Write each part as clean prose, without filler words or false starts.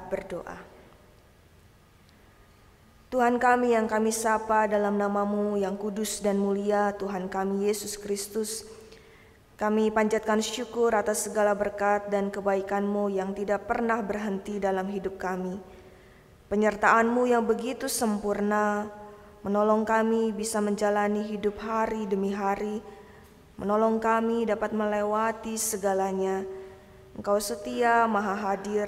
Berdoa. Tuhan kami yang kami sapa dalam nama-Mu yang kudus dan mulia, Tuhan kami Yesus Kristus, kami panjatkan syukur atas segala berkat dan kebaikan-Mu yang tidak pernah berhenti dalam hidup kami. Penyertaan-Mu yang begitu sempurna menolong kami bisa menjalani hidup hari demi hari, menolong kami dapat melewati segalanya. Engkau setia, maha hadir,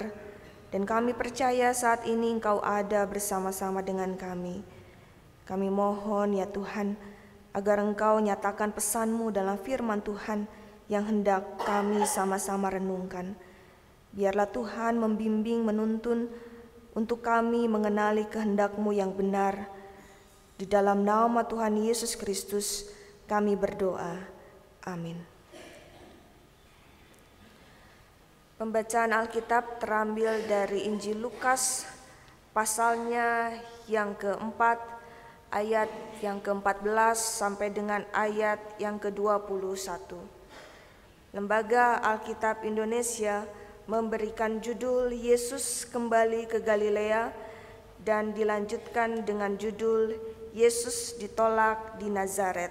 dan kami percaya saat ini Engkau ada bersama-sama dengan kami. Kami mohon ya Tuhan, agar Engkau nyatakan pesan-Mu dalam firman Tuhan yang hendak kami sama-sama renungkan. Biarlah Tuhan membimbing, menuntun untuk kami mengenali kehendak-Mu yang benar. Di dalam nama Tuhan Yesus Kristus kami berdoa. Amin. Pembacaan Alkitab terambil dari Injil Lukas, pasalnya yang keempat, ayat yang ke-14 sampai dengan ayat yang ke-21. Lembaga Alkitab Indonesia memberikan judul Yesus kembali ke Galilea dan dilanjutkan dengan judul Yesus ditolak di Nazaret.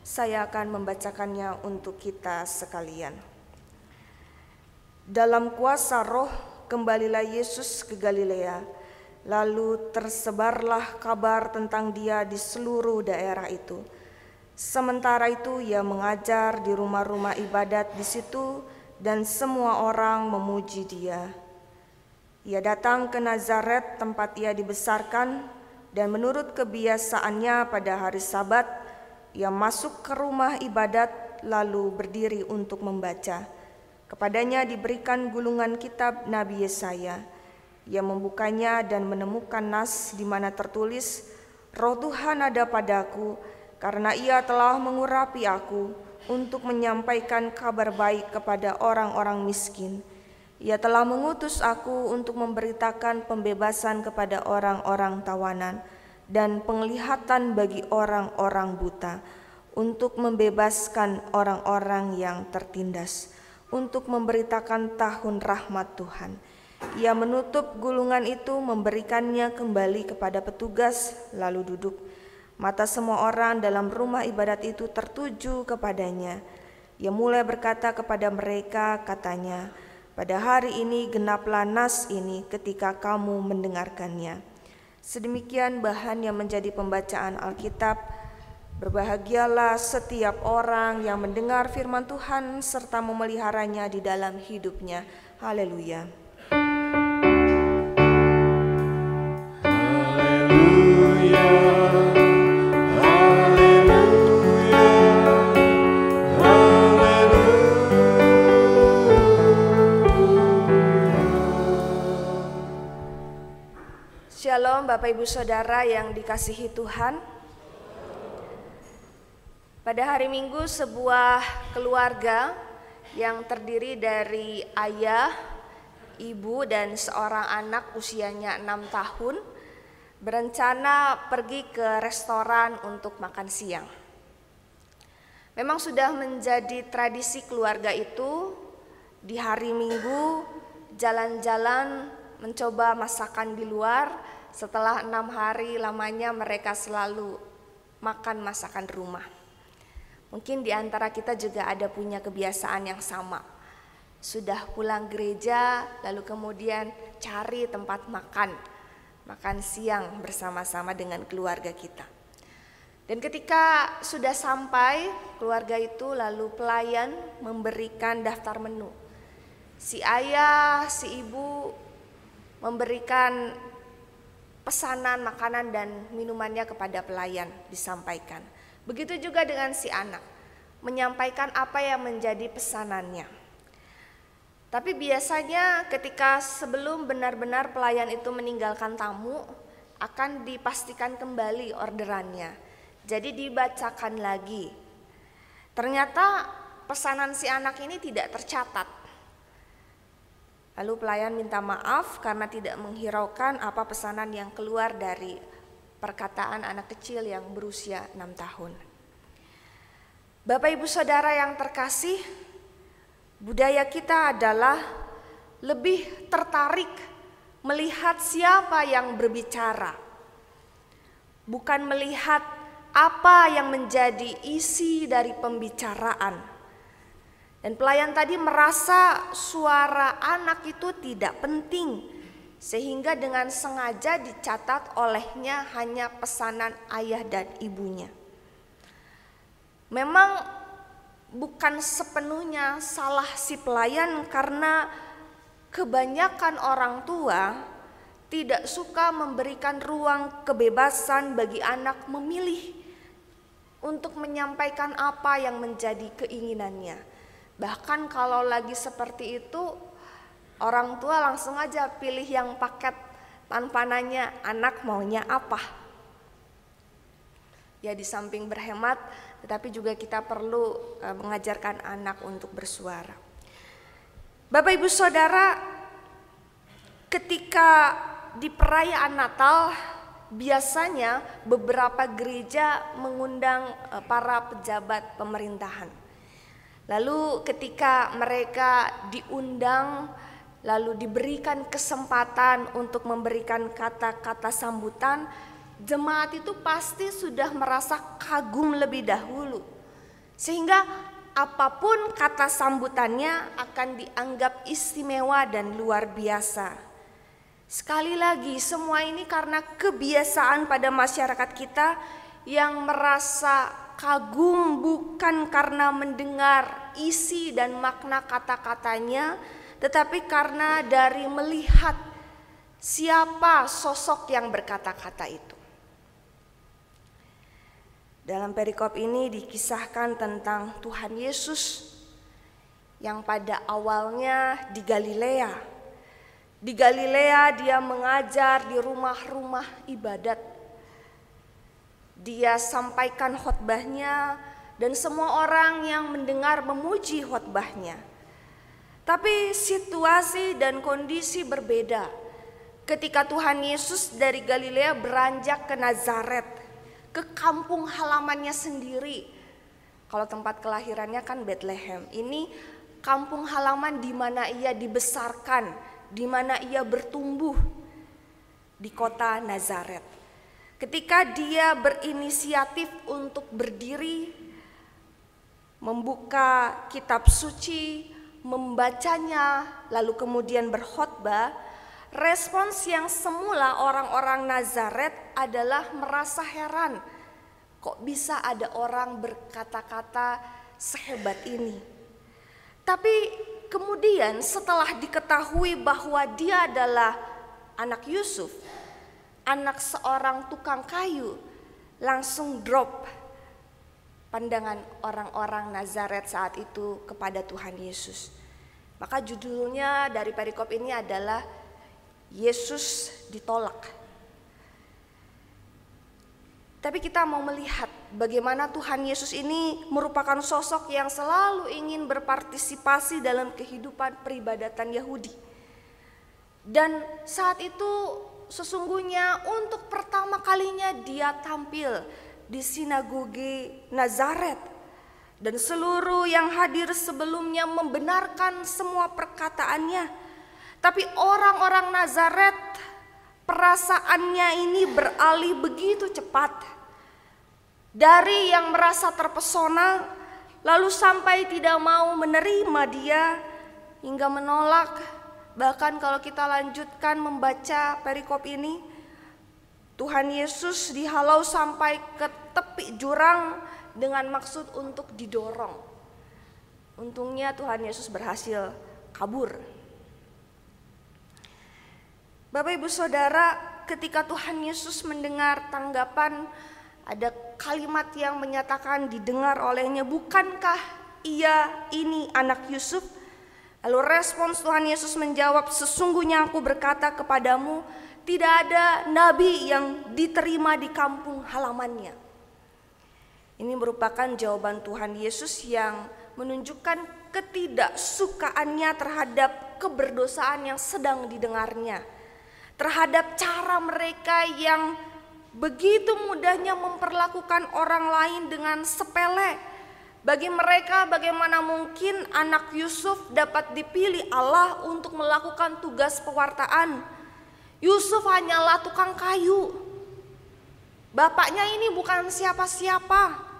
Saya akan membacakannya untuk kita sekalian. Dalam kuasa Roh kembalilah Yesus ke Galilea, lalu tersebarlah kabar tentang Dia di seluruh daerah itu. Sementara itu Ia mengajar di rumah-rumah ibadat di situ dan semua orang memuji Dia. Ia datang ke Nazaret tempat Ia dibesarkan, dan menurut kebiasaannya pada hari Sabat Ia masuk ke rumah ibadat lalu berdiri untuk membaca. Kepadanya diberikan gulungan kitab Nabi Yesaya. Ia membukanya dan menemukan nas di mana tertulis, Roh Tuhan ada padaku, karena Ia telah mengurapi aku untuk menyampaikan kabar baik kepada orang-orang miskin. Ia telah mengutus aku untuk memberitakan pembebasan kepada orang-orang tawanan dan penglihatan bagi orang-orang buta, untuk membebaskan orang-orang yang tertindas, untuk memberitakan tahun rahmat Tuhan. Ia menutup gulungan itu, memberikannya kembali kepada petugas, lalu duduk. Mata semua orang dalam rumah ibadat itu tertuju kepadanya. Ia mulai berkata kepada mereka, katanya, pada hari ini genaplah nas ini ketika kamu mendengarkannya. Sedemikian bahan yang menjadi pembacaan Alkitab. Berbahagialah setiap orang yang mendengar firman Tuhan serta memeliharanya di dalam hidupnya. Haleluya. Haleluya. Haleluya. Haleluya. Shalom Bapak Ibu Saudara yang dikasihi Tuhan. Pada hari Minggu, sebuah keluarga yang terdiri dari ayah, ibu, dan seorang anak usianya 6 tahun berencana pergi ke restoran untuk makan siang. Memang sudah menjadi tradisi keluarga itu di hari Minggu jalan-jalan mencoba masakan di luar. Setelah 6 hari lamanya mereka selalu makan masakan rumah. Mungkin di antara kita juga ada punya kebiasaan yang sama. Sudah pulang gereja, lalu kemudian cari tempat makan siang bersama-sama dengan keluarga kita. Dan ketika sudah sampai, keluarga itu lalu pelayan memberikan daftar menu. Si ayah, si ibu memberikan pesanan makanan dan minumannya kepada pelayan, disampaikan. Begitu juga dengan si anak, menyampaikan apa yang menjadi pesanannya. Tapi biasanya ketika sebelum benar-benar pelayan itu meninggalkan tamu, akan dipastikan kembali orderannya. Jadi dibacakan lagi. Ternyata pesanan si anak ini tidak tercatat. Lalu pelayan minta maaf karena tidak menghiraukan apa pesanan yang keluar dari perkataan anak kecil yang berusia 6 tahun. Bapak Ibu Saudara yang terkasih, budaya kita adalah lebih tertarik melihat siapa yang berbicara, bukan melihat apa yang menjadi isi dari pembicaraan. Dan pelayan tadi merasa suara anak itu tidak penting, sehingga dengan sengaja dicatat olehnya hanya pesanan ayah dan ibunya. Memang bukan sepenuhnya salah si pelayan, karena kebanyakan orang tua tidak suka memberikan ruang kebebasan bagi anak memilih untuk menyampaikan apa yang menjadi keinginannya. Bahkan kalau lagi seperti itu, orang tua langsung aja pilih yang paket tanpa nanya anak maunya apa. Ya, di samping berhemat, tetapi juga kita perlu mengajarkan anak untuk bersuara. Bapak Ibu Saudara, ketika di perayaan Natal, biasanya beberapa gereja mengundang para pejabat pemerintahan. Lalu ketika mereka diundang, lalu diberikan kesempatan untuk memberikan kata-kata sambutan, jemaat itu pasti sudah merasa kagum lebih dahulu. Sehingga apapun kata sambutannya akan dianggap istimewa dan luar biasa. Sekali lagi, semua ini karena kebiasaan pada masyarakat kita yang merasa kagum bukan karena mendengar isi dan makna kata-katanya, tetapi karena dari melihat siapa sosok yang berkata-kata itu. Dalam perikop ini dikisahkan tentang Tuhan Yesus yang pada awalnya di Galilea. Di Galilea dia mengajar di rumah-rumah ibadat. Dia sampaikan khotbahnya dan semua orang yang mendengar memuji khotbahnya. Tapi situasi dan kondisi berbeda ketika Tuhan Yesus dari Galilea beranjak ke Nazaret, ke kampung halamannya sendiri. Kalau tempat kelahirannya kan Bethlehem. Ini kampung halaman di mana ia dibesarkan, di mana ia bertumbuh, di kota Nazaret. Ketika dia berinisiatif untuk berdiri, membuka kitab suci, membacanya, lalu kemudian berkhotbah, respons yang semula orang-orang Nazaret adalah merasa heran. Kok bisa ada orang berkata-kata sehebat ini? Tapi kemudian setelah diketahui bahwa dia adalah anak Yusuf, anak seorang tukang kayu, langsung drop pandangan orang-orang Nazaret saat itu kepada Tuhan Yesus. Maka judulnya dari perikop ini adalah Yesus ditolak. Tapi kita mau melihat bagaimana Tuhan Yesus ini merupakan sosok yang selalu ingin berpartisipasi dalam kehidupan peribadatan Yahudi. Dan saat itu sesungguhnya untuk pertama kalinya dia tampil di sinagoge Nazaret. Dan seluruh yang hadir sebelumnya membenarkan semua perkataannya. Tapi orang-orang Nazaret, perasaannya ini beralih begitu cepat. Dari yang merasa terpesona, lalu sampai tidak mau menerima dia, hingga menolak. Bahkan kalau kita lanjutkan membaca perikop ini, Tuhan Yesus dihalau sampai ke tepi jurang dengan maksud untuk didorong. Untungnya Tuhan Yesus berhasil kabur. Bapak Ibu Saudara, ketika Tuhan Yesus mendengar tanggapan, ada kalimat yang menyatakan didengar olehnya, bukankah ia ini anak Yusuf? Lalu respons Tuhan Yesus menjawab, sesungguhnya aku berkata kepadamu, tidak ada nabi yang diterima di kampung halamannya. Ini merupakan jawaban Tuhan Yesus yang menunjukkan ketidaksukaannya terhadap keberdosaan yang sedang didengarnya, terhadap cara mereka yang begitu mudahnya memperlakukan orang lain dengan sepele. Bagi mereka, bagaimana mungkin anak Yusuf dapat dipilih Allah untuk melakukan tugas pewartaan? Yusuf hanyalah tukang kayu. Bapaknya ini bukan siapa-siapa.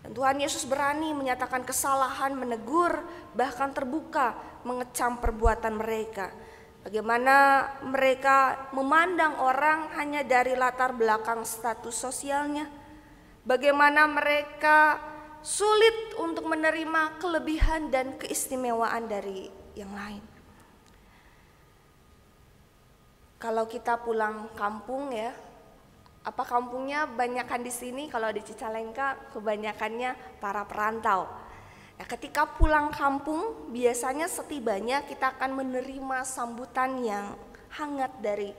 Dan Tuhan Yesus berani menyatakan kesalahan, menegur, bahkan terbuka mengecam perbuatan mereka. Bagaimana mereka memandang orang hanya dari latar belakang status sosialnya. Bagaimana mereka sulit untuk menerima kelebihan dan keistimewaan dari yang lain. Kalau kita pulang kampung ya, apa kampungnya banyakkan di sini? Kalau di Cicalengka kebanyakannya para perantau. Nah, ketika pulang kampung biasanya setibanya kita akan menerima sambutan yang hangat dari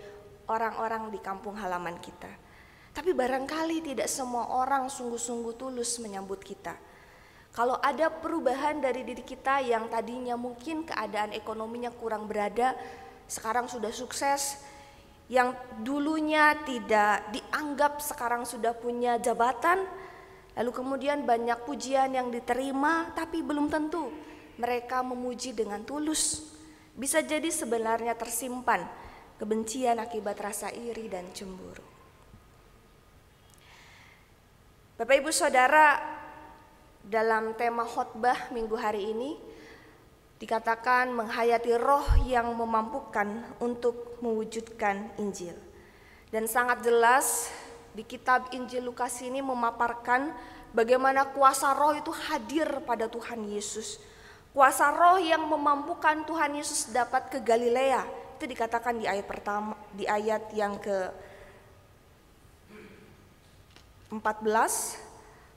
orang-orang di kampung halaman kita. Tapi barangkali tidak semua orang sungguh-sungguh tulus menyambut kita. Kalau ada perubahan dari diri kita yang tadinya mungkin keadaan ekonominya kurang berada, sekarang sudah sukses, yang dulunya tidak dianggap sekarang sudah punya jabatan, lalu kemudian banyak pujian yang diterima, tapi belum tentu mereka memuji dengan tulus. Bisa jadi sebenarnya tersimpan kebencian akibat rasa iri dan cemburu. Bapak Ibu Saudara, dalam tema khotbah minggu hari ini dikatakan menghayati roh yang memampukan untuk mewujudkan Injil. Dan sangat jelas di kitab Injil Lukas ini memaparkan bagaimana kuasa roh itu hadir pada Tuhan Yesus. Kuasa roh yang memampukan Tuhan Yesus dapat ke Galilea. Itu dikatakan di ayat pertama, di ayat yang ke-14,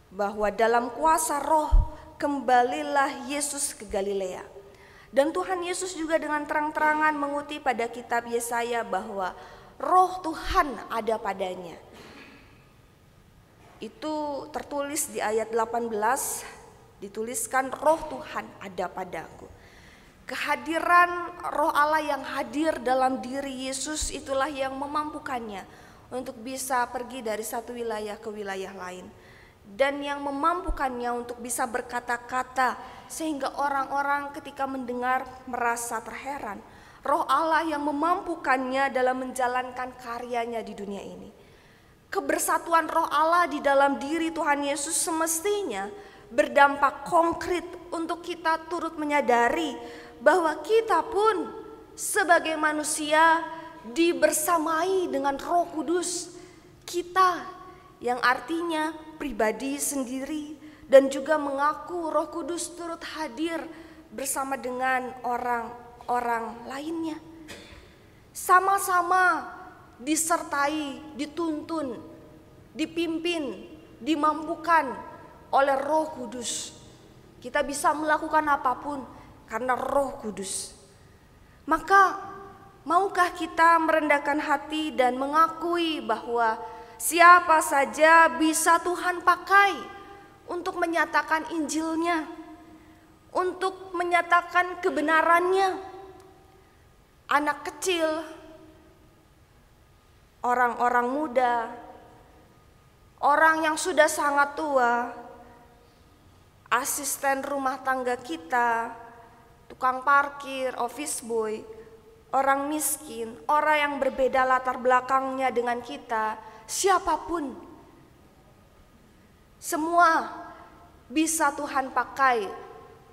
bahwa dalam kuasa roh kembalilah Yesus ke Galilea. Dan Tuhan Yesus juga dengan terang-terangan mengutip pada kitab Yesaya bahwa roh Tuhan ada padanya. Itu tertulis di ayat 18, dituliskan roh Tuhan ada padaku. Kehadiran roh Allah yang hadir dalam diri Yesus itulah yang memampukannya untuk bisa pergi dari satu wilayah ke wilayah lain. Dan yang memampukannya untuk bisa berkata-kata sehingga orang-orang ketika mendengar merasa terheran. Roh Allah yang memampukannya dalam menjalankan karyanya di dunia ini. Kebersatuan roh Allah di dalam diri Tuhan Yesus semestinya berdampak konkret untuk kita turut menyadari bahwa kita pun sebagai manusia dibersamai dengan Roh Kudus. Kita yang artinya pribadi sendiri dan juga mengaku Roh Kudus turut hadir bersama dengan orang-orang lainnya. Sama-sama disertai, dituntun, dipimpin, dimampukan oleh Roh Kudus. Kita bisa melakukan apapun karena Roh Kudus. Maka maukah kita merendahkan hati dan mengakui bahwa siapa saja bisa Tuhan pakai untuk menyatakan Injilnya, untuk menyatakan kebenarannya. Anak kecil, orang-orang muda, orang yang sudah sangat tua, asisten rumah tangga kita, tukang parkir, office boy, orang miskin, orang yang berbeda latar belakangnya dengan kita, siapapun, semua bisa Tuhan pakai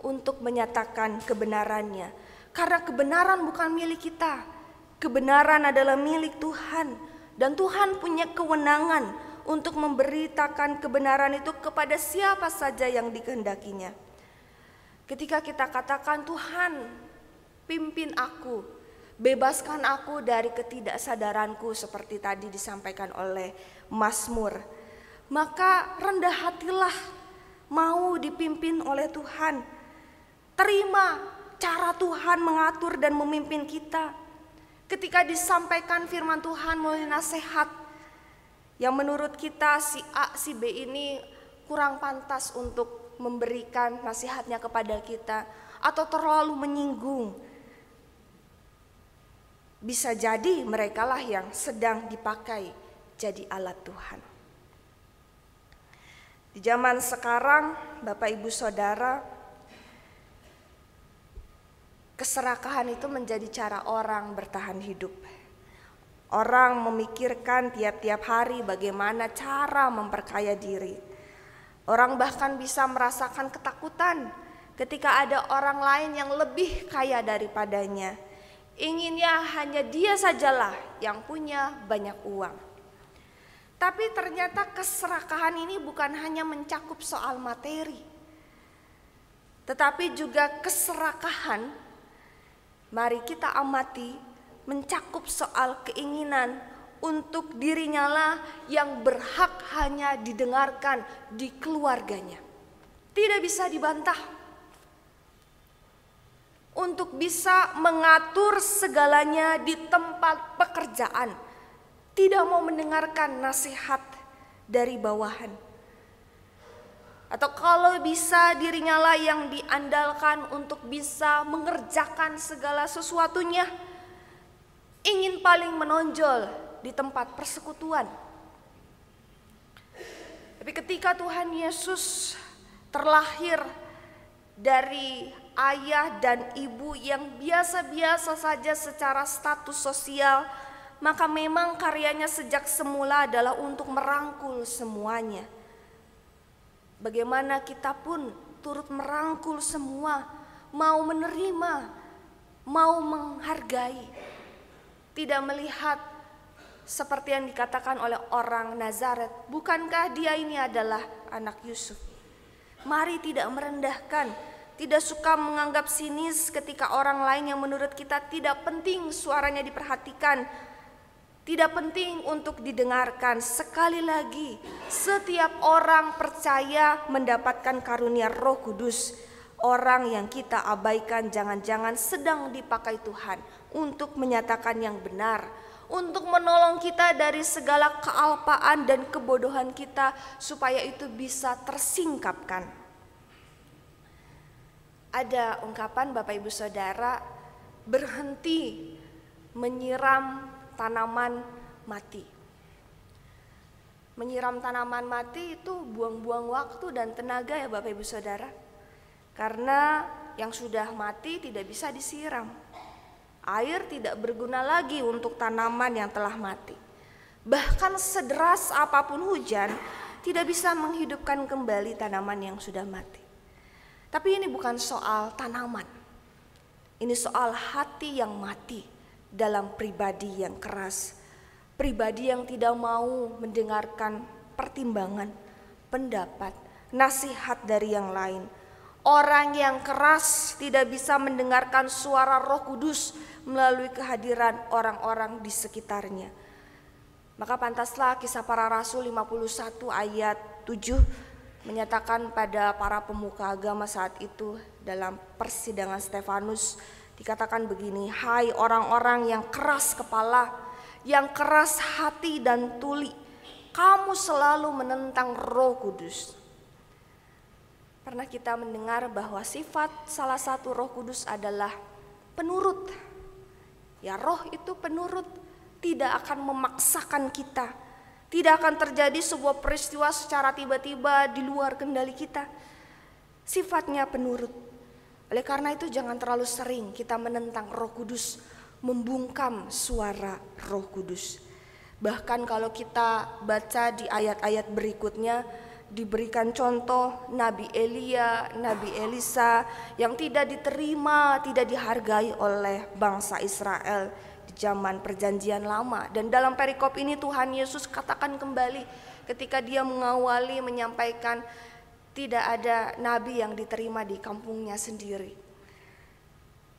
untuk menyatakan kebenarannya. Karena kebenaran bukan milik kita, kebenaran adalah milik Tuhan. Dan Tuhan punya kewenangan untuk memberitakan kebenaran itu kepada siapa saja yang dikehendakinya. Ketika kita katakan, Tuhan pimpin aku, bebaskan aku dari ketidaksadaranku seperti tadi disampaikan oleh Mazmur, maka rendah hatilah, mau dipimpin oleh Tuhan. Terima cara Tuhan mengatur dan memimpin kita. Ketika disampaikan firman Tuhan melalui nasihat yang menurut kita si A, si B ini kurang pantas untuk memberikan nasihatnya kepada kita atau terlalu menyinggung, bisa jadi merekalah yang sedang dipakai jadi alat Tuhan. Di zaman sekarang, Bapak Ibu Saudara, keserakahan itu menjadi cara orang bertahan hidup. Orang memikirkan tiap-tiap hari bagaimana cara memperkaya diri. Orang bahkan bisa merasakan ketakutan ketika ada orang lain yang lebih kaya daripadanya. Inginnya hanya dia sajalah yang punya banyak uang. Tapi ternyata keserakahan ini bukan hanya mencakup soal materi, tetapi juga keserakahan, mari kita amati, mencakup soal keinginan untuk dirinya lah yang berhak hanya didengarkan di keluarganya. Tidak bisa dibantah. Untuk bisa mengatur segalanya di tempat pekerjaan. Tidak mau mendengarkan nasihat dari bawahan. Atau kalau bisa dirinya lah yang diandalkan untuk bisa mengerjakan segala sesuatunya. Ingin paling menonjol di tempat persekutuan. Tapi ketika Tuhan Yesus terlahir dari ayah dan ibu yang biasa-biasa saja secara status sosial, maka memang karyanya sejak semula adalah untuk merangkul semuanya. Bagaimana kita pun turut merangkul semua, mau menerima, mau menghargai. Tidak melihat seperti yang dikatakan oleh orang Nazaret, bukankah dia ini adalah anak Yusuf? Mari tidak merendahkan, tidak suka menganggap sinis ketika orang lain yang menurut kita tidak penting suaranya diperhatikan, tidak penting untuk didengarkan. Sekali lagi, setiap orang percaya mendapatkan karunia Roh Kudus. Orang yang kita abaikan jangan-jangan sedang dipakai Tuhan untuk menyatakan yang benar, untuk menolong kita dari segala kealpaan dan kebodohan kita supaya itu bisa tersingkapkan. Ada ungkapan Bapak Ibu Saudara, berhenti menyiram tanaman mati. Menyiram tanaman mati itu buang-buang waktu dan tenaga ya Bapak Ibu Saudara. Karena yang sudah mati tidak bisa disiram. Air tidak berguna lagi untuk tanaman yang telah mati. Bahkan sederas apapun hujan tidak bisa menghidupkan kembali tanaman yang sudah mati. Tapi ini bukan soal tanaman. Ini soal hati yang mati dalam pribadi yang keras. Pribadi yang tidak mau mendengarkan pertimbangan, pendapat, nasihat dari yang lain. Orang yang keras tidak bisa mendengarkan suara Roh Kudus melalui kehadiran orang-orang di sekitarnya. Maka pantaslah Kisah Para Rasul 51 ayat 7 menyatakan pada para pemuka agama saat itu dalam persidangan Stefanus, dikatakan begini, hai orang-orang yang keras kepala, yang keras hati dan tuli, kamu selalu menentang Roh Kudus. Pernah kita mendengar bahwa sifat salah satu Roh Kudus adalah penurut. Ya, Roh itu penurut, tidak akan memaksakan kita. Tidak akan terjadi sebuah peristiwa secara tiba-tiba di luar kendali kita. Sifatnya penurut. Oleh karena itu jangan terlalu sering kita menentang Roh Kudus, membungkam suara Roh Kudus. Bahkan kalau kita baca di ayat-ayat berikutnya, diberikan contoh Nabi Elia, Nabi Elisa yang tidak diterima, tidak dihargai oleh bangsa Israel di zaman perjanjian lama. Dan dalam perikop ini Tuhan Yesus katakan kembali ketika dia mengawali menyampaikan tidak ada nabi yang diterima di kampungnya sendiri.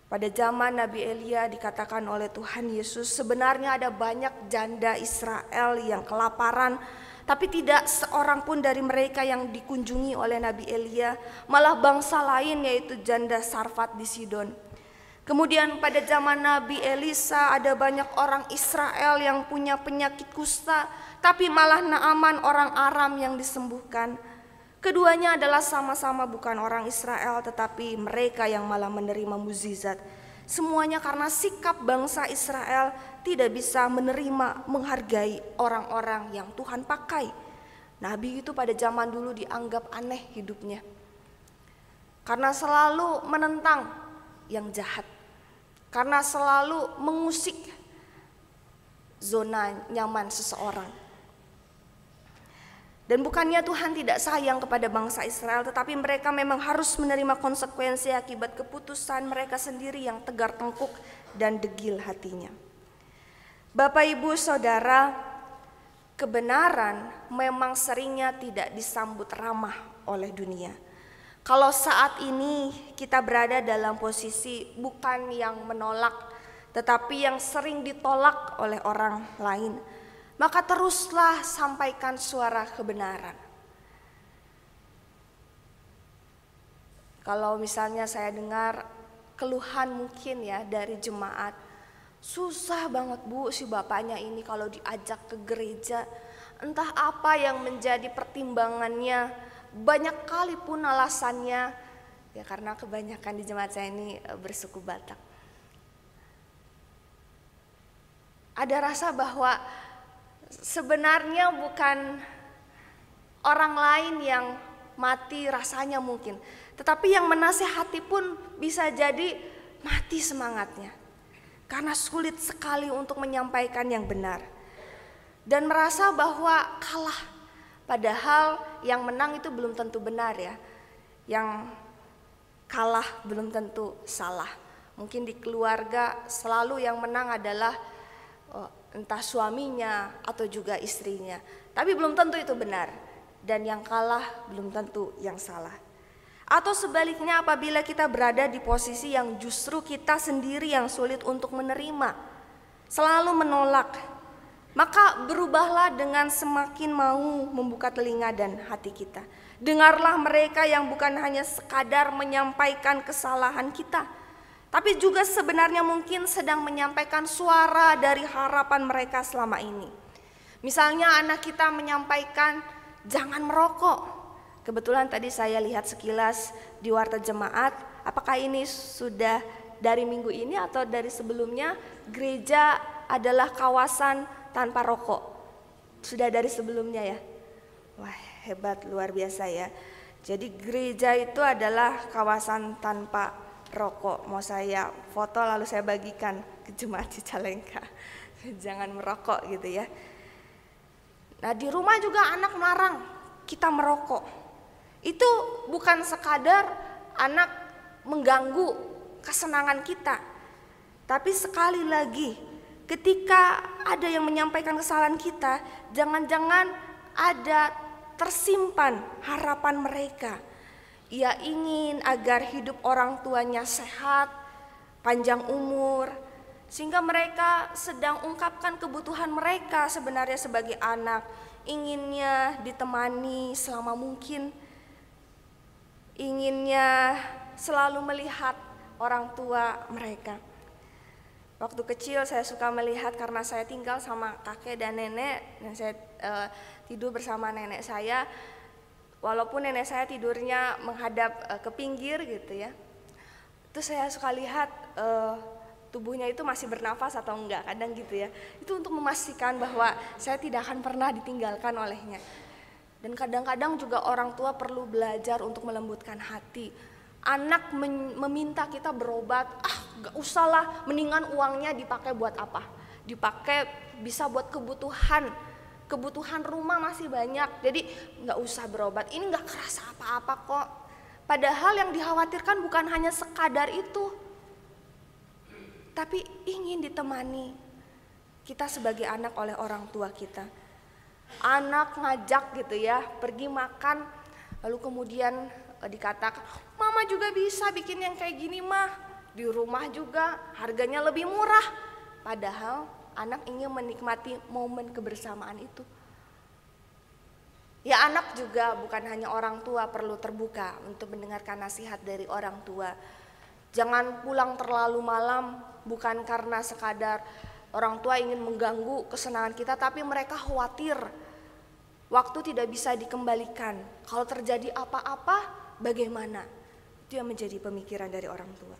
Pada zaman Nabi Elia dikatakan oleh Tuhan Yesus, sebenarnya ada banyak janda Israel yang kelaparan, tapi tidak seorang pun dari mereka yang dikunjungi oleh Nabi Elia, malah bangsa lain yaitu janda Sarfat di Sidon. Kemudian pada zaman Nabi Elisa ada banyak orang Israel yang punya penyakit kusta, tapi malah Naaman orang Aram yang disembuhkan. Keduanya adalah sama-sama bukan orang Israel, tetapi mereka yang malah menerima mukjizat. Semuanya karena sikap bangsa Israel tidak bisa menerima, menghargai orang-orang yang Tuhan pakai. Nabi itu pada zaman dulu dianggap aneh hidupnya, karena selalu menentang yang jahat, karena selalu mengusik zona nyaman seseorang. Dan bukannya Tuhan tidak sayang kepada bangsa Israel, tetapi mereka memang harus menerima konsekuensi akibat keputusan mereka sendiri yang tegar tengkuk dan degil hatinya. Bapak, Ibu, Saudara, kebenaran memang seringnya tidak disambut ramah oleh dunia. Kalau saat ini kita berada dalam posisi bukan yang menolak, tetapi yang sering ditolak oleh orang lain, maka teruslah sampaikan suara kebenaran. Kalau misalnya saya dengar keluhan mungkin ya dari jemaat, susah banget Bu si bapaknya ini kalau diajak ke gereja, entah apa yang menjadi pertimbangannya, banyak kali pun alasannya, ya karena kebanyakan di jemaat saya ini bersuku Batak. Ada rasa bahwa sebenarnya bukan orang lain yang mati rasanya mungkin, tetapi yang menasehati pun bisa jadi mati semangatnya. Karena sulit sekali untuk menyampaikan yang benar. Dan merasa bahwa kalah. Padahal yang menang itu belum tentu benar ya. Yang kalah belum tentu salah. Mungkin di keluarga selalu yang menang adalah entah suaminya atau juga istrinya. Tapi belum tentu itu benar. Dan yang kalah belum tentu yang salah. Atau sebaliknya apabila kita berada di posisi yang justru kita sendiri yang sulit untuk menerima, selalu menolak, maka berubahlah dengan semakin mau membuka telinga dan hati kita. Dengarlah mereka yang bukan hanya sekadar menyampaikan kesalahan kita, tapi juga sebenarnya mungkin sedang menyampaikan suara dari harapan mereka selama ini. Misalnya anak kita menyampaikan jangan merokok. Kebetulan tadi saya lihat sekilas di warta jemaat, apakah ini sudah dari minggu ini atau dari sebelumnya, gereja adalah kawasan tanpa rokok. Sudah dari sebelumnya ya? Wah, hebat, luar biasa ya. Jadi gereja itu adalah kawasan tanpa rokok. Mau saya foto lalu saya bagikan ke jemaat Cicalengka. Jangan merokok gitu ya. Nah di rumah juga anak melarang kita merokok. Itu bukan sekadar anak mengganggu kesenangan kita. Tapi sekali lagi ketika ada yang menyampaikan kesalahan kita, jangan-jangan ada tersimpan harapan mereka. Ia ingin agar hidup orang tuanya sehat, panjang umur, sehingga mereka sedang ungkapkan kebutuhan mereka sebenarnya sebagai anak, inginnya ditemani selama mungkin, inginnya selalu melihat orang tua mereka. Waktu kecil saya suka melihat karena saya tinggal sama kakek dan nenek, dan saya tidur bersama nenek saya. Walaupun nenek saya tidurnya menghadap ke pinggir gitu ya, itu saya suka lihat tubuhnya itu masih bernafas atau enggak, kadang gitu ya. Itu untuk memastikan bahwa saya tidak akan pernah ditinggalkan olehnya. Dan kadang-kadang juga orang tua perlu belajar untuk melembutkan hati. Anak meminta kita berobat, gak usah lah, mendingan uangnya dipakai buat apa? Dipakai bisa buat kebutuhan rumah masih banyak, jadi gak usah berobat, ini gak kerasa apa-apa kok. Padahal yang dikhawatirkan bukan hanya sekadar itu, tapi ingin ditemani kita sebagai anak oleh orang tua kita. Anak ngajak gitu ya, pergi makan, lalu kemudian dikatakan, mama juga bisa bikin yang kayak gini mah, di rumah juga harganya lebih murah. Padahal anak ingin menikmati momen kebersamaan itu. Ya anak juga bukan hanya orang tua perlu terbuka untuk mendengarkan nasihat dari orang tua. Jangan pulang terlalu malam, bukan karena sekadar orang tua ingin mengganggu kesenangan kita, tapi mereka khawatir waktu tidak bisa dikembalikan. Kalau terjadi apa-apa, bagaimana? Itu yang menjadi pemikiran dari orang tua.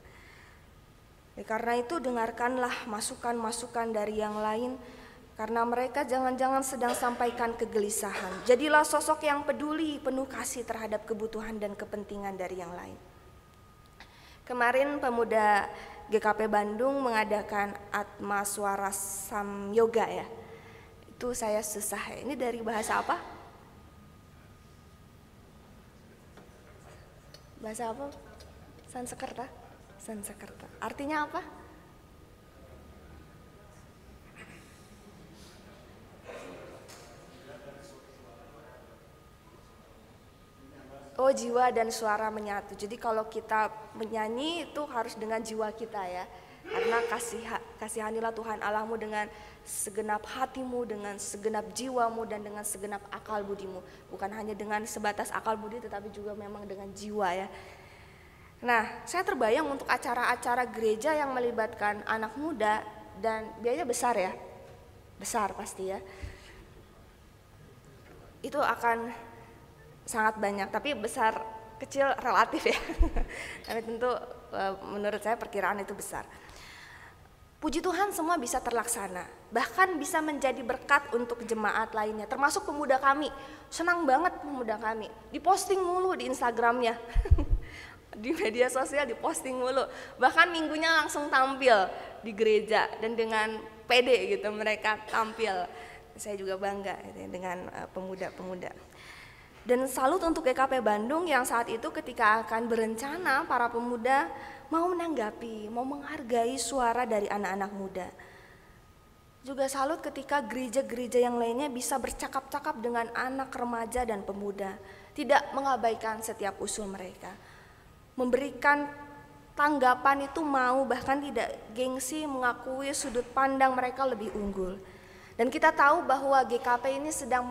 Ya, karena itu dengarkanlah masukan-masukan dari yang lain, karena mereka jangan-jangan sedang sampaikan kegelisahan. Jadilah sosok yang peduli, penuh kasih terhadap kebutuhan dan kepentingan dari yang lain. Kemarin pemuda GKP Bandung mengadakan Atma Suara Sam Yoga ya. Itu saya susah. Ini dari bahasa apa? Bahasa apa? Sansekerta. Sansekerta. Artinya apa? Oh, jiwa dan suara menyatu. Jadi kalau kita menyanyi itu harus dengan jiwa kita ya. Karena kasihanilah Tuhan Allahmu dengan segenap hatimu, dengan segenap jiwamu, dan dengan segenap akal budimu. Bukan hanya dengan sebatas akal budi, tetapi juga memang dengan jiwa ya. Nah, saya terbayang untuk acara-acara gereja yang melibatkan anak muda, dan biayanya besar ya. Besar pasti ya. Itu akan sangat banyak, tapi besar kecil relatif ya. Tapi tentu menurut saya perkiraan itu besar. Puji Tuhan semua bisa terlaksana, bahkan bisa menjadi berkat untuk jemaat lainnya, termasuk pemuda kami. Senang banget pemuda kami, diposting mulu di Instagramnya. Di media sosial diposting mulu, bahkan minggunya langsung tampil di gereja dan dengan pede gitu mereka tampil. Saya juga bangga gitu, dengan pemuda-pemuda. Dan salut untuk GKP Bandung yang saat itu ketika akan berencana para pemuda mau menanggapi, mau menghargai suara dari anak-anak muda. Juga salut ketika gereja-gereja yang lainnya bisa bercakap-cakap dengan anak remaja dan pemuda, tidak mengabaikan setiap usul mereka. Memberikan tanggapan itu mau, bahkan tidak gengsi mengakui sudut pandang mereka lebih unggul. Dan kita tahu bahwa GKP ini sedang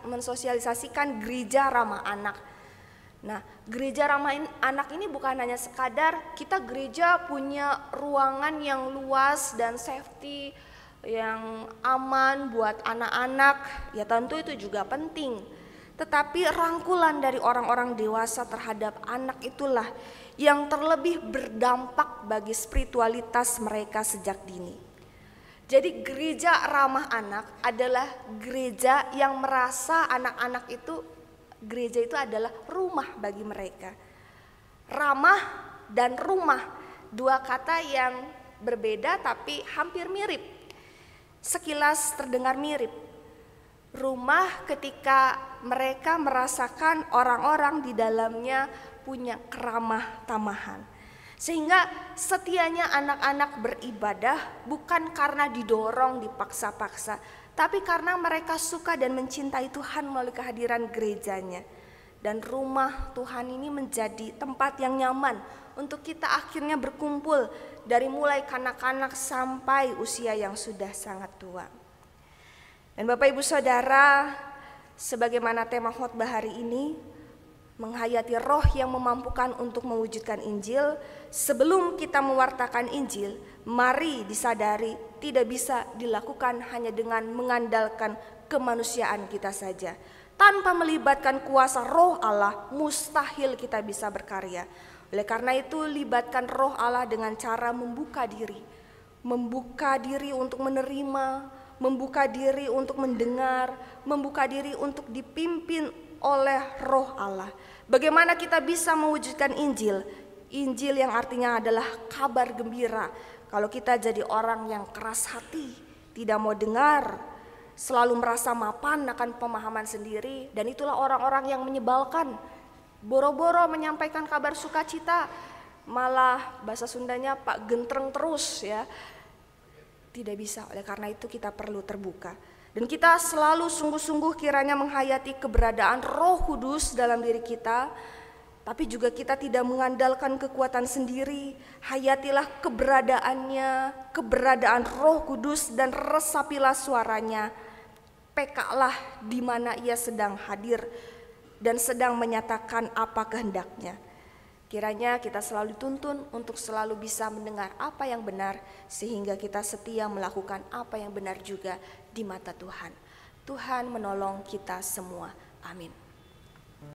mensosialisasikan gereja ramah anak. Nah, gereja ramah anak ini bukan hanya sekadar kita gereja punya ruangan yang luas dan safety, yang aman buat anak-anak, ya tentu itu juga penting. Tetapi rangkulan dari orang-orang dewasa terhadap anak itulah yang terlebih berdampak bagi spiritualitas mereka sejak dini. Jadi gereja ramah anak adalah gereja yang merasa anak-anak itu, gereja itu adalah rumah bagi mereka. Ramah dan rumah, dua kata yang berbeda tapi hampir mirip. Sekilas terdengar mirip. Rumah ketika mereka merasakan orang-orang di dalamnya punya keramah tamahan. Sehingga setianya anak-anak beribadah bukan karena didorong, dipaksa-paksa, tapi karena mereka suka dan mencintai Tuhan melalui kehadiran gerejanya. Dan rumah Tuhan ini menjadi tempat yang nyaman untuk kita akhirnya berkumpul dari mulai kanak-kanak sampai usia yang sudah sangat tua. Dan Bapak Ibu Saudara, sebagaimana tema khotbah hari ini, menghayati roh yang memampukan untuk mewujudkan Injil. Sebelum kita mewartakan Injil, mari disadari tidak bisa dilakukan hanya dengan mengandalkan kemanusiaan kita saja. Tanpa melibatkan kuasa roh Allah, mustahil kita bisa berkarya. Oleh karena itu, libatkan roh Allah dengan cara membuka diri. Membuka diri untuk menerima, membuka diri untuk mendengar, membuka diri untuk dipimpin oleh roh Allah. Bagaimana kita bisa mewujudkan Injil? Injil yang artinya adalah kabar gembira. Kalau kita jadi orang yang keras hati, tidak mau dengar, selalu merasa mapan akan pemahaman sendiri, dan itulah orang-orang yang menyebalkan. Boro-boro menyampaikan kabar sukacita, malah bahasa Sundanya Pak gentreng terus ya. Tidak bisa, oleh karena itu kita perlu terbuka. Dan kita selalu sungguh-sungguh kiranya menghayati keberadaan Roh Kudus dalam diri kita, tapi juga kita tidak mengandalkan kekuatan sendiri. Hayatilah keberadaannya, keberadaan Roh Kudus, dan resapilah suaranya. Pekalah di mana ia sedang hadir dan sedang menyatakan apa kehendaknya. Kiranya kita selalu dituntun untuk selalu bisa mendengar apa yang benar, sehingga kita setia melakukan apa yang benar juga di mata Tuhan. Tuhan menolong kita semua. Amin.